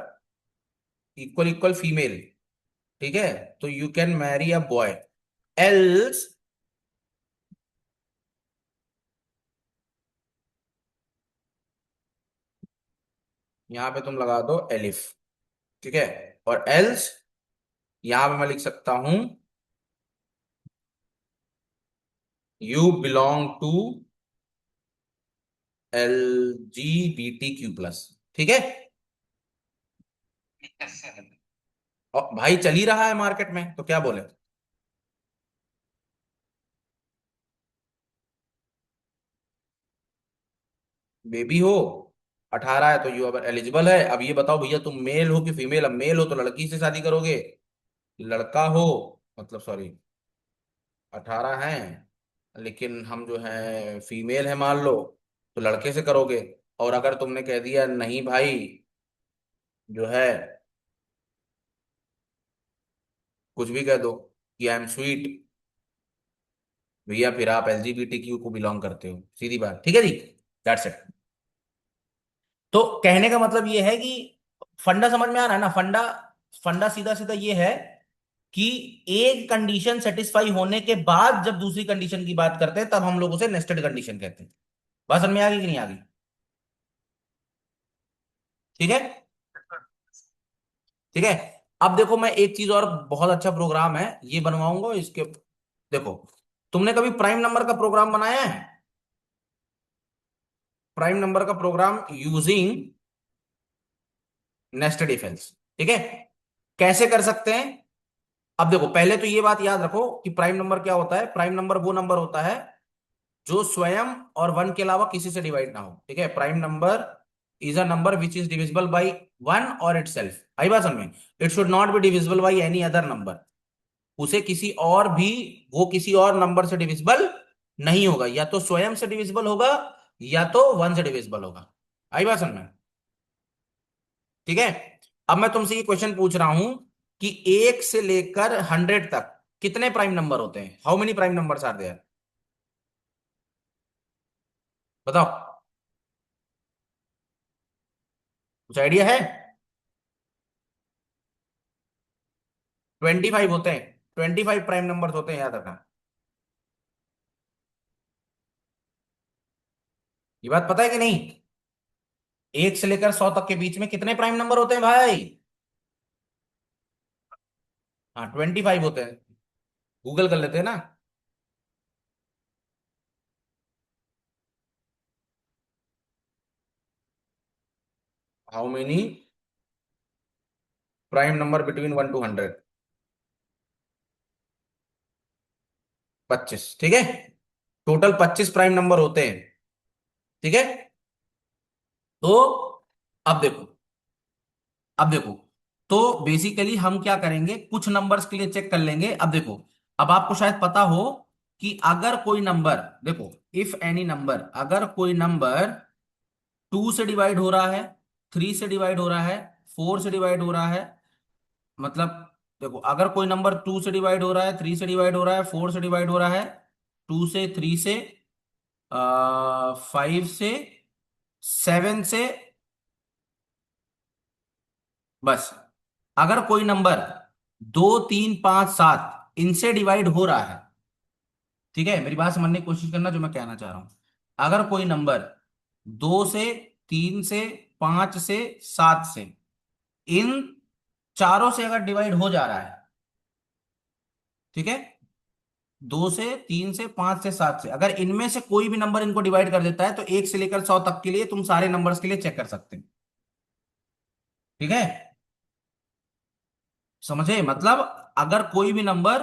Speaker 1: equal equal female. ठीक है, तो you can marry a boy, else, यहां पे तुम लगा दो एलिफ। ठीक है, और एल्स यहां पे मैं लिख सकता हूं यू बिलोंग टू LGBTQ+। ठीक है,
Speaker 2: यस सर।
Speaker 1: और भाई चल ही रहा है मार्केट में, तो क्या बोले? बेबी हो, 18 है तो यू अब एलिजिबल है। अब ये बताओ भैया, तुम मेल हो कि फीमेल? अब मेल हो तो लड़की से शादी करोगे, लड़का हो, मतलब सॉरी 18 हैं लेकिन हम जो है फीमेल है मान लो, तो लड़के से करोगे। और अगर तुमने कह दिया नहीं भाई, जो है कुछ भी कह दो कि आई एम स्वीट, भैया फिर आप LGBTQ को बिलोंग करते हो, सीधी बात। ठीक है जी, दैट्स इट। तो कहने का मतलब ये है कि फंडा समझ में आ रहा है ना? फंडा, फंडा सीधा सीधा ये है कि एक कंडीशन सेटिस्फाई होने के बाद जब दूसरी कंडीशन की बात करते हैं, तब हम लोग उसे नेस्टेड कंडीशन कहते हैं। बात समझ में आ गई कि नहीं आ गई? ठीक है। ठीक है, अब देखो मैं एक चीज और, बहुत अच्छा प्रोग्राम है ये बनवाऊंगा इसके। देखो, तुमने कभी प्राइम नंबर का प्रोग्राम बनाया है? प्राइम नंबर का प्रोग्राम यूजिंग नेस्टेड डिफेंस। ठीक है, कैसे कर सकते हैं? अब देखो, पहले तो ये बात याद रखो कि प्राइम नंबर क्या होता है। प्राइम नंबर वो नंबर होता है जो स्वयं और वन के अलावा किसी से डिवाइड ना हो। ठीक है, prime number is a number which is divisible by one और इट सेल्फ। आई बात समझ में? It should not be divisible by any other number. उसे किसी और भी, वो किसी और नंबर से डिविजिबल नहीं होगा, या तो स्वयं से डिविजिबल होगा या तो वन से डिविजिबल होगा। आई बात समझ में? ठीक है, अब मैं तुमसे ये क्वेश्चन पूछ रहा हूं कि 1 से लेकर 100 तक कितने प्राइम नंबर होते हैं? How many prime numbers are there? बताओ, कुछ आइडिया है? 25 होते हैं, 25 प्राइम नंबर्स होते हैं, याद रखना। ये बात पता है कि नहीं? 1 से लेकर 100 तक के बीच में कितने प्राइम नंबर होते हैं भाई? हाँ, 25 होते हैं। गूगल कर लेते हैं ना। How many prime number between 1 to 100? 25। ठीक है, टोटल 25 प्राइम नंबर होते हैं। ठीक है, तो अब देखो, अब देखो, तो बेसिकली हम क्या करेंगे, कुछ नंबर्स के लिए चेक कर लेंगे। अब देखो, अब आपको शायद पता हो कि अगर कोई नंबर, देखो, इफ एनी नंबर, अगर कोई नंबर 2 से डिवाइड हो रहा है, 3 से डिवाइड हो रहा है, 4 से डिवाइड हो रहा है, मतलब देखो, अगर कोई नंबर 2 से डिवाइड हो रहा है, 3 से डिवाइड हो रहा है, 4 से डिवाइड हो रहा है, 2 से, 3 से, 5 से, 7 से, बस। अगर कोई नंबर 2 3 5 7 इनसे डिवाइड हो रहा है, ठीक है, मेरी बात समझने की कोशिश करना जो मैं कहना चाह रहा हूं। अगर कोई नंबर 2 से 3 से 5 से 7 से, इन चारों से अगर डिवाइड हो जा रहा है, ठीक है, 2 से 3 से 5 से 7 से, अगर इनमें से कोई भी नंबर इनको डिवाइड कर देता है, तो 1 से लेकर 100 तक के लिए तुम सारे नंबर्स के लिए चेक कर सकते हो। ठीक है, समझे मतलब? अगर कोई भी नंबर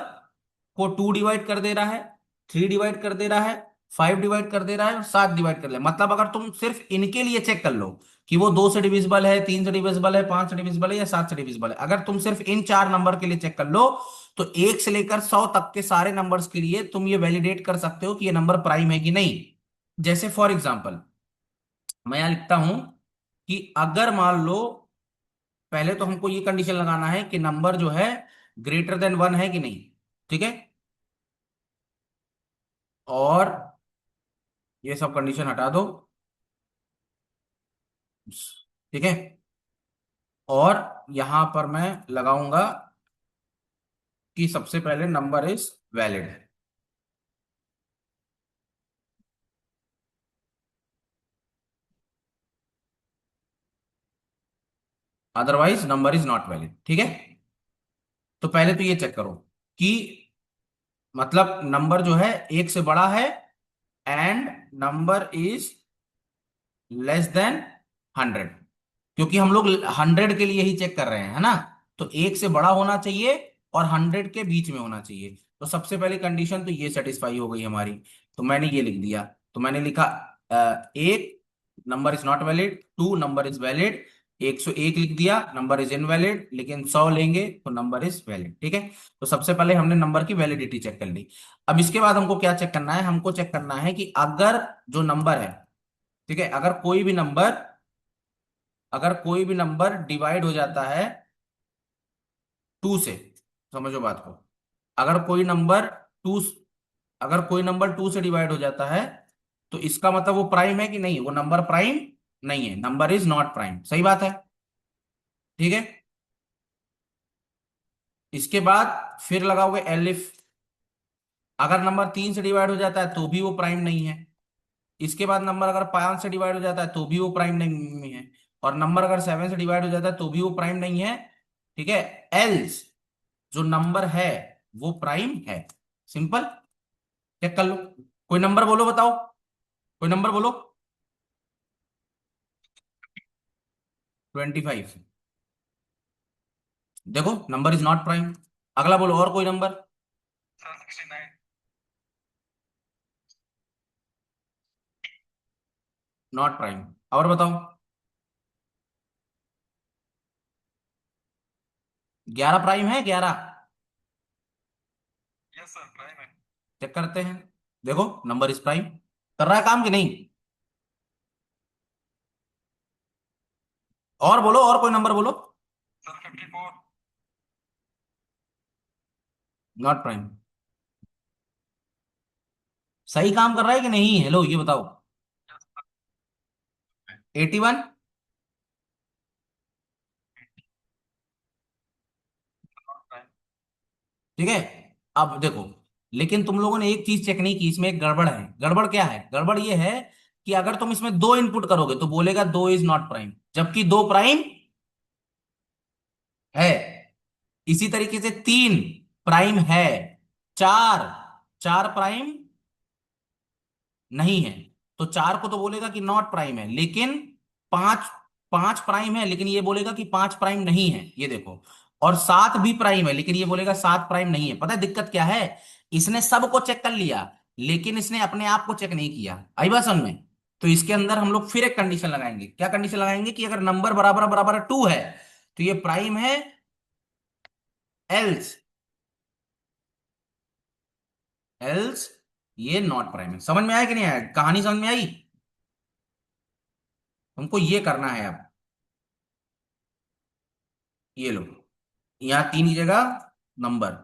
Speaker 1: को 2 डिवाइड कर दे रहा है, 3 डिवाइड कर दे रहा है, 5 डिवाइड कर दे रहा है और 7 डिवाइड कर ले, मतलब अगर तुम सिर्फ इनके लिए चेक कर लो कि वो 2 से डिविजिबल है, 3 से डिविजिबल है, 5 से डिविजिबल है या 7 से डिविजिबल है, अगर तुम सिर्फ इन 4 नंबर के लिए चेक कर लो, तो 1 से लेकर 100 तक के सारे नंबर्स के लिए तुम ये वैलिडेट कर सकते हो कि ये नंबर प्राइम है कि नहीं। जैसे फॉर एग्जाम्पल मैं यहां लिखता हूं कि अगर मान लो, पहले तो हमको ये कंडीशन लगाना है कि नंबर जो है ग्रेटर देन 1 है कि नहीं, ठीक है, और ये सब कंडीशन हटा दो, ठीक है, और यहां पर मैं लगाऊंगा कि सबसे पहले number is valid, otherwise number is not valid. ठीक है, तो पहले तो ये चेक करो कि मतलब नंबर जो है 1 से बड़ा है and number is less than 100, क्योंकि हम लोग 100 के लिए ही चेक कर रहे हैं, है ना, तो 1 से बड़ा होना चाहिए और 100 के बीच में होना चाहिए। तो सबसे पहली कंडीशन तो ये सेटिस्फाई हो गई हमारी, तो मैंने ये लिख दिया। तो मैंने लिखा 1 number is not valid, 2 number is valid, 101 लिख दिया नंबर इज इनवैलिड, लेकिन 100 लेंगे तो नंबर इज वैलिड। ठीक है, तो सबसे पहले हमने नंबर की वैलिडिटी चेक कर ली। अब इसके बाद हमको क्या चेक करना है, हमको चेक करना है कि अगर जो नंबर है, ठीक है, अगर कोई भी नंबर डिवाइड हो जाता है 2 से, समझो बात को, अगर कोई नंबर टू अगर कोई नंबर 2 से डिवाइड हो जाता है, तो इसका मतलब वो प्राइम है कि नहीं, वो नंबर प्राइम नहीं है, नंबर इज नॉट प्राइम। सही बात है, ठीक है। इसके बाद फिर लगाओगे एलिफ, अगर नंबर 3 से डिवाइड हो जाता है तो भी वो प्राइम नहीं है। इसके बाद नंबर अगर 5 से डिवाइड हो जाता है तो भी वो प्राइम नहीं है, और नंबर अगर 7 से डिवाइड हो जाता है तो भी वो प्राइम नहीं है। ठीक है, एल्स जो नंबर है वो प्राइम है। सिंपल, चेक कर लो। कोई नंबर बोलो, बताओ, कोई नंबर बोलो। 25, देखो नंबर इज नॉट प्राइम। अगला बोलो और कोई नंबर।
Speaker 2: सर 69।
Speaker 1: Not prime. और बताओ। 11 प्राइम है, 11।
Speaker 2: यस सर, प्राइम है।
Speaker 1: चेक करते हैं, देखो नंबर इज प्राइम, कर रहा है काम कि नहीं। और बोलो, और कोई नंबर बोलो।
Speaker 2: सर 54।
Speaker 1: Not prime. सही काम कर रहा है कि नहीं, हेलो ये बताओ।
Speaker 2: यस
Speaker 1: 81।
Speaker 2: Sir, not prime.
Speaker 1: ठीक है, अब देखो, लेकिन तुम लोगों ने एक चीज चेक नहीं की, इसमें एक गड़बड़ है। गड़बड़ क्या है? गड़बड़ ये है कि अगर तुम इसमें 2 इनपुट करोगे तो बोलेगा 2 इज नॉट प्राइम, जबकि 2 प्राइम है। इसी तरीके से 3 प्राइम है, 4 4 प्राइम नहीं है, तो 4 को तो बोलेगा कि नॉट प्राइम है, लेकिन 5 5 प्राइम है, लेकिन ये बोलेगा कि 5 प्राइम नहीं है, ये देखो। और 7 भी प्राइम है, लेकिन ये बोलेगा 7 प्राइम नहीं है। पता है दिक्कत क्या है? इसने सबको चेक कर लिया, लेकिन इसने अपने आप को चेक नहीं किया। आई बात समझ में? तो इसके अंदर हम लोग फिर एक कंडीशन लगाएंगे। क्या कंडीशन लगाएंगे? कि अगर नंबर बराबर बराबर 2 है तो ये प्राइम है, एल्स एल्स ये नॉट प्राइम है। समझ में आया कि नहीं आया? कहानी समझ में आई? तुमको ये करना है अब, ये लो, यहाँ 3 की जगह नंबर,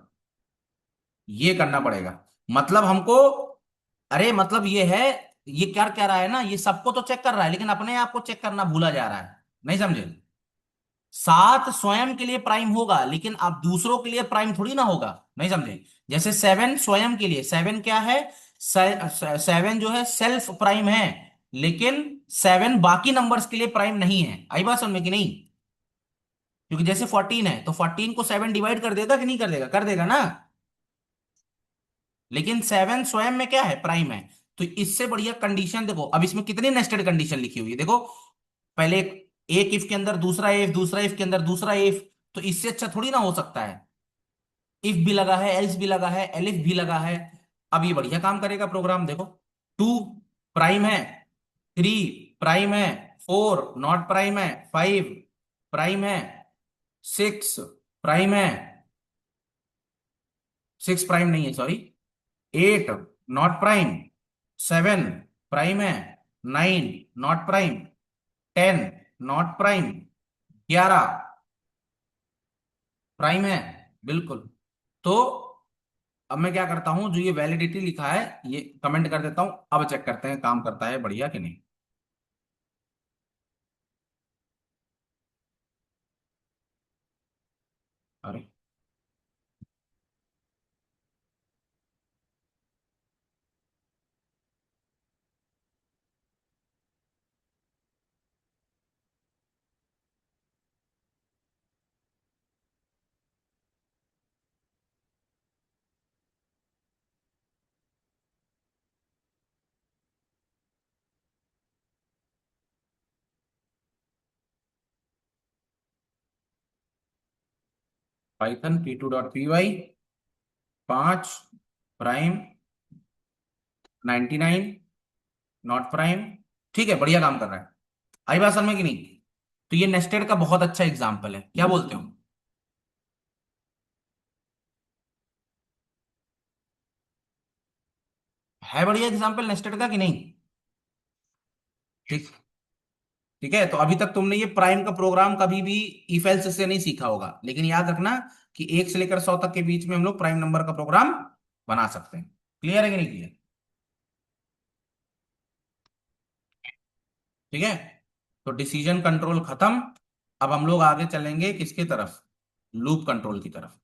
Speaker 1: ये करना पड़ेगा। मतलब हमको, अरे मतलब ये है, ये क्या कह रहा है ना, ये सबको तो चेक कर रहा है लेकिन अपने आप को चेक करना भूला जा रहा है। नहीं समझे? सात स्वयं के लिए प्राइम होगा, लेकिन अब दूसरों के लिए प्राइम थोड़ी ना होगा, नहीं समझे? जैसे सेवन स्वयं के लिए, सेवन क्या है, सेवन जो है सेल्फ प्राइम है, लेकिन सेवन बाकी नंबर्स के लिए प्राइम नहीं है। आई बात समझ में कि नहीं? क्योंकि जैसे 14 है तो 14 को सेवन डिवाइड कर देगा कि नहीं कर देगा? कर देगा ना। लेकिन सेवन स्वयं में क्या है, प्राइम है। तो इससे बढ़िया कंडीशन देखो, अब इसमें कितनी नेस्टेड कंडीशन लिखी हुई है देखो। पहले एक इफ के अंदर दूसरा इफ, दूसरा इफ के अंदर दूसरा इफ, तो इससे अच्छा थोड़ी ना हो सकता है। इफ भी लगा है, एल्स भी लगा है, एलिफ भी लगा है। अब ये बढ़िया काम करेगा प्रोग्राम देखो। टू प्राइम है, थ्री प्राइम है, फोर नॉट प्राइम है, फाइव प्राइम है, सिक्स प्राइम है, सिक्स प्राइम नहीं है sorry, eight not prime, seven prime है, nine not prime, ten not prime, 11 prime है, बिल्कुल। तो अब मैं क्या करता हूं, जो ये वैलिडिटी लिखा है ये कमेंट कर देता हूं। अब चेक करते हैं काम करता है बढ़िया कि नहीं। अरे Python p2.py, 5 prime, 99 not prime. ठीक है, बढ़िया काम कर रहा है। आई बात समझ में कि नहीं? तो ये नेस्टेड का बहुत अच्छा एग्जाम्पल है, क्या बोलते हो? है बढ़िया एग्जाम्पल नेस्टेड का कि नहीं? ठीक। ठीक है, तो अभी तक तुमने ये प्राइम का प्रोग्राम कभी भी इफ एल्स से नहीं सीखा होगा, लेकिन याद रखना कि 1 से लेकर 100 तक के बीच में हम लोग प्राइम नंबर का प्रोग्राम बना सकते हैं। क्लियर है कि नहीं क्लियर? ठीक है, तो डिसीजन कंट्रोल खत्म। अब हम लोग आगे चलेंगे किसकी तरफ, लूप कंट्रोल की तरफ।